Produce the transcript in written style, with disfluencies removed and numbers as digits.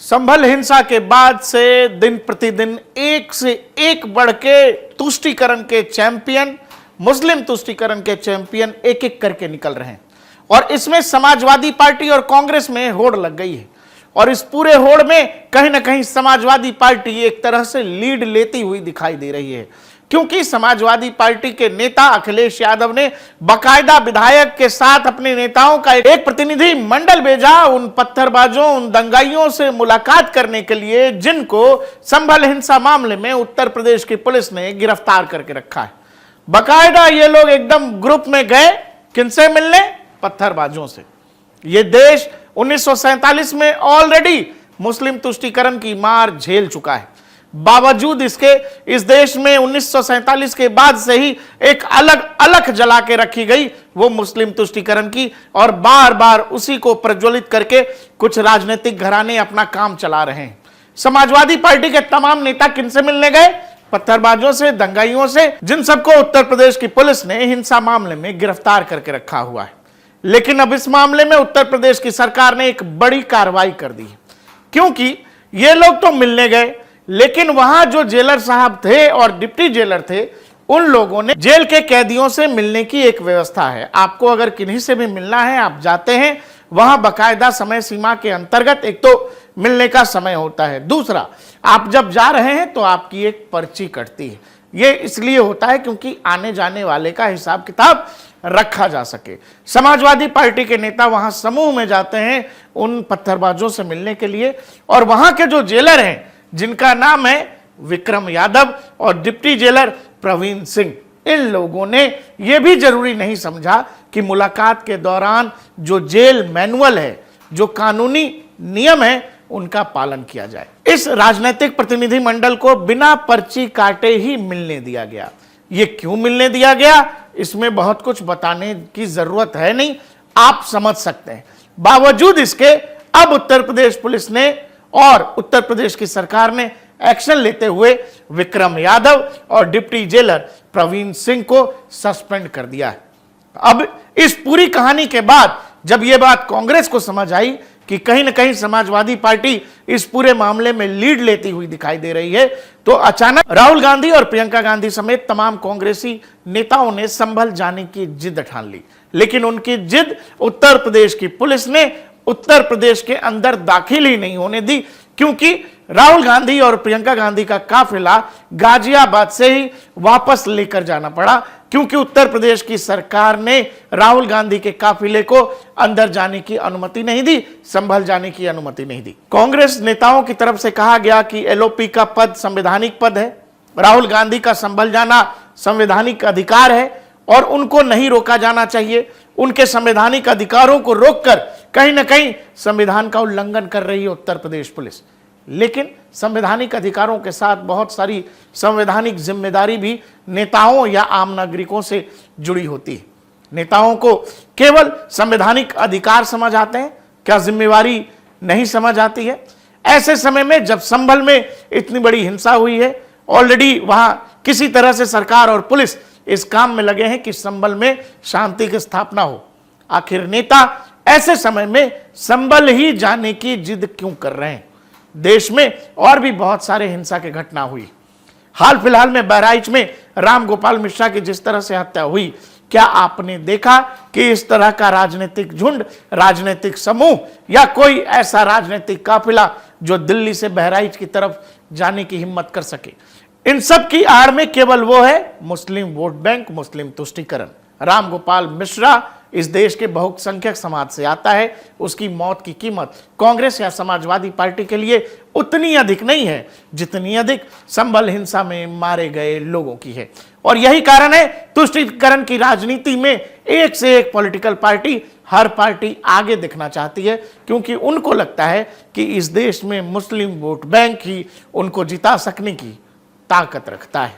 संभल हिंसा के बाद से दिन प्रतिदिन एक से एक बढ़ के तुष्टीकरण के चैंपियन, मुस्लिम तुष्टीकरण के चैंपियन एक एक करके निकल रहे हैं और इसमें समाजवादी पार्टी और कांग्रेस में होड़ लग गई है। और इस पूरे होड़ में कहीं ना कहीं समाजवादी पार्टी एक तरह से लीड लेती हुई दिखाई दे रही है, क्योंकि समाजवादी पार्टी के नेता अखिलेश यादव ने बाकायदा विधायक के साथ अपने नेताओं का एक प्रतिनिधि मंडल भेजा उन पत्थरबाजों, उन दंगाइयों से मुलाकात करने के लिए जिनको संभल हिंसा मामले में उत्तर प्रदेश की पुलिस ने गिरफ्तार करके रखा है। बाकायदा ये लोग एकदम ग्रुप में गए, किनसे मिलने? पत्थरबाजों से। ये देश 1947 में ऑलरेडी मुस्लिम तुष्टीकरण की मार झेल चुका है। बावजूद इसके इस देश में 1947 के बाद से ही एक अलग अलग जला के रखी गई वो मुस्लिम तुष्टीकरण की, और बार बार उसी को प्रज्वलित करके कुछ राजनीतिक घराने अपना काम चला रहे हैं। समाजवादी पार्टी के तमाम नेता किनसे मिलने गए? पत्थरबाजों से, दंगाइयों से, जिन सबको उत्तर प्रदेश की पुलिस ने हिंसा मामले में गिरफ्तार करके रखा हुआ है। लेकिन अब इस मामले में उत्तर प्रदेश की सरकार ने एक बड़ी कार्रवाई कर दी है, क्योंकि ये लोग तो मिलने गए, लेकिन वहां जो जेलर साहब थे और डिप्टी जेलर थे, उन लोगों ने जेल के कैदियों से मिलने की एक व्यवस्था है। आपको अगर किन्हीं से भी मिलना है, आप जाते हैं, वहां बाकायदा समय सीमा के अंतर्गत एक तो मिलने का समय होता है, दूसरा आप जब जा रहे हैं तो आपकी एक पर्ची कटती है। ये इसलिए होता है क्योंकि आने जाने वाले का हिसाब किताब रखा जा सके। समाजवादी पार्टी के नेता वहां समूह में जाते हैं उन पत्थरबाजों से मिलने के लिए, और वहां के जो जेलर हैं जिनका नाम है विक्रम यादव और डिप्टी जेलर प्रवीण सिंह, इन लोगों ने यह भी जरूरी नहीं समझा कि मुलाकात के दौरान जो जेल मैनुअल है, जो कानूनी नियम है, उनका पालन किया जाए। इस राजनीतिक प्रतिनिधि मंडल को बिना पर्ची काटे ही मिलने दिया गया। ये क्यों मिलने दिया गया, इसमें बहुत कुछ बताने की जरूरत है नहीं, आप समझ सकते हैं। बावजूद इसके अब उत्तर प्रदेश पुलिस ने और उत्तर प्रदेश की सरकार ने एक्शन लेते हुए विक्रम यादव और डिप्टी जेलर प्रवीण सिंह को सस्पेंड कर दिया है। अब इस पूरी कहानी के बाद जब यह बात कांग्रेस को समझ आई कि कहीं ना कहीं समाजवादी पार्टी इस पूरे मामले में लीड लेती हुई दिखाई दे रही है, तो अचानक राहुल गांधी और प्रियंका गांधी समेत तमाम कांग्रेसी नेताओं ने संभल जाने की जिद ठान ली। लेकिन उनकी जिद उत्तर प्रदेश की पुलिस ने उत्तर प्रदेश के अंदर दाखिल ही नहीं होने दी, क्योंकि राहुल गांधी और प्रियंका गांधी का काफिला गाजियाबाद से ही वापस लेकर जाना पड़ा, क्योंकि उत्तर प्रदेश की सरकार ने राहुल गांधी के काफिले को अंदर जाने की अनुमति नहीं दी, संभल जाने की अनुमति नहीं दी। कांग्रेस नेताओं की तरफ से कहा गया कि एलओपी का पद संवैधानिक पद है, राहुल गांधी का संभल जाना संवैधानिक अधिकार है और उनको नहीं रोका जाना चाहिए। उनके संवैधानिक अधिकारों को रोककर कहीं ना कहीं संविधान का उल्लंघन कर रही है उत्तर प्रदेश पुलिस। लेकिन संवैधानिक अधिकारों के साथ बहुत सारी संवैधानिक जिम्मेदारी भी नेताओं या आम नागरिकों से जुड़ी होती है। नेताओं को केवल संवैधानिक अधिकार समझ आते हैं, क्या जिम्मेवारी नहीं समझ आती है? ऐसे समय में जब संभल में इतनी बड़ी हिंसा हुई है, ऑलरेडी वहां किसी तरह से सरकार और पुलिस इस काम में लगे हैं कि संभल में शांति की स्थापना हो। आखिर नेता ऐसे समय में संभल ही जाने की जिद क्यों कर रहे हैं? देश में और भी बहुत सारे हिंसा की घटना हुई। हाल फिलहाल में बहराइच में राम गोपाल मिश्रा की जिस तरह से हत्या हुई, क्या आपने देखा कि इस तरह का राजनीतिक झुंड, राजनीतिक समूह या कोई ऐसा राजनीतिक काफिला जो दिल्ली से बहराइच की तरफ जाने की हिम्मत कर सके? इन सब की आड़ में केवल वो है मुस्लिम वोट बैंक, मुस्लिम तुष्टीकरण। राम गोपाल मिश्रा इस देश के बहुसंख्यक समाज से आता है, उसकी मौत की कीमत कांग्रेस या समाजवादी पार्टी के लिए उतनी अधिक नहीं है जितनी अधिक संभल हिंसा में मारे गए लोगों की है। और यही कारण है तुष्टीकरण की राजनीति में एक से एक पॉलिटिकल पार्टी, हर पार्टी आगे दिखना चाहती है, क्योंकि उनको लगता है कि इस देश में मुस्लिम वोट बैंक ही उनको जिता सकने की ताकत रखता है।